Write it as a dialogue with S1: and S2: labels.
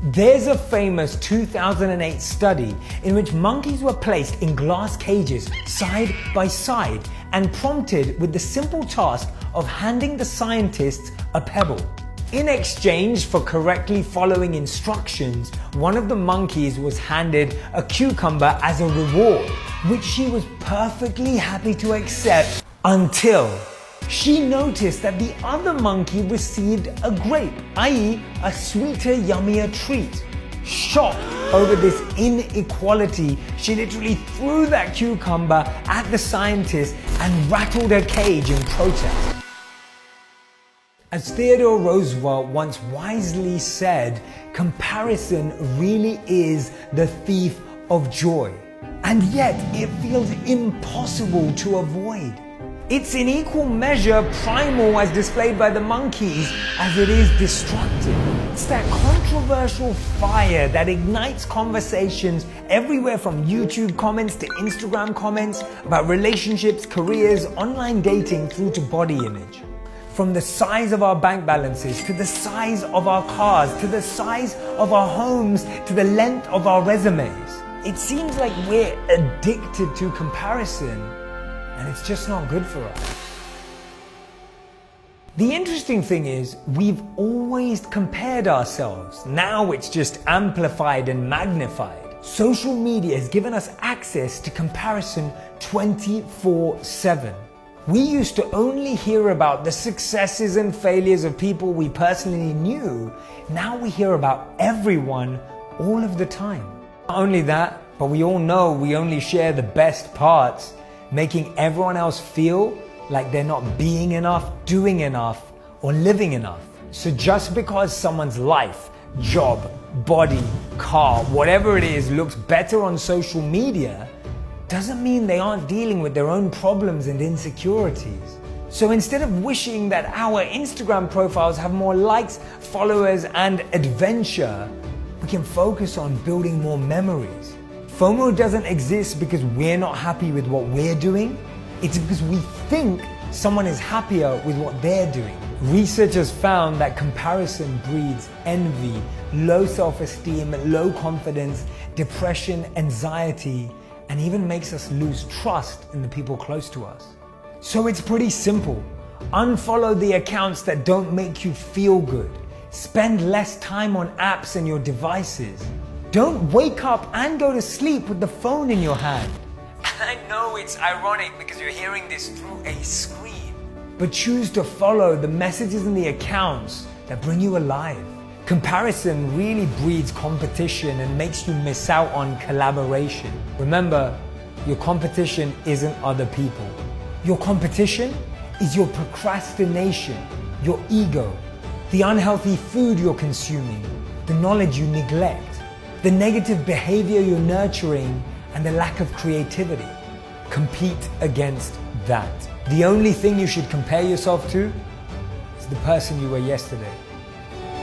S1: There's a famous 2008 study in which monkeys were placed in glass cages side by side and prompted with the simple task of handing the scientists a pebble. In exchange for correctly following instructions, one of the monkeys was handed a cucumber as a reward, which she was perfectly happy to accept until she noticed that the other monkey received a grape, i.e. a sweeter, yummier treat. Shocked over this inequality, she literally threw that cucumber at the scientist and rattled her cage in protest. As Theodore Roosevelt once wisely said, comparison really is the thief of joy. And yet it feels impossible to avoid. It's in equal measure primal as displayed by the monkeys as it is destructive. It's that controversial fire that ignites conversations everywhere from YouTube comments to Instagram comments about relationships, careers, online dating through to body image. From the size of our bank balances, to the size of our cars, to the size of our homes, to the length of our resumes. It seems like we're addicted to comparison, and it's just not good for us. The interesting thing is, we've always compared ourselves. Now it's just amplified and magnified. Social media has given us access to comparison 24/7. We used to only hear about the successes and failures of people we personally knew. Now we hear about everyone all of the time. Not only that, but we all know we only share the best parts, making everyone else feel like they're not being enough, doing enough, or living enough. So just because someone's life, job, body, car, whatever it is looks better on social media, doesn't mean they aren't dealing with their own problems and insecurities. So instead of wishing that our Instagram profiles have more likes, followers, and adventure, we can focus on building more memories. FOMO doesn't exist because we're not happy with what we're doing. It's because we think someone is happier with what they're doing. Research has found that comparison breeds envy, low self-esteem, low confidence, depression, anxiety, and even makes us lose trust in the people close to us. So it's pretty simple. Unfollow the accounts that don't make you feel good. Spend less time on apps and your devices. Don't wake up and go to sleep with the phone in your hand. I know it's ironic because you're hearing this through a screen, but choose to follow the messages and the accounts that bring you alive. Comparison really breeds competition and makes you miss out on collaboration. Remember, your competition isn't other people. Your competition is your procrastination, your ego, the unhealthy food you're consuming, the knowledge you neglect, the negative behavior you're nurturing, and the lack of creativity. Compete against that. The only thing you should compare yourself to is the person you were yesterday.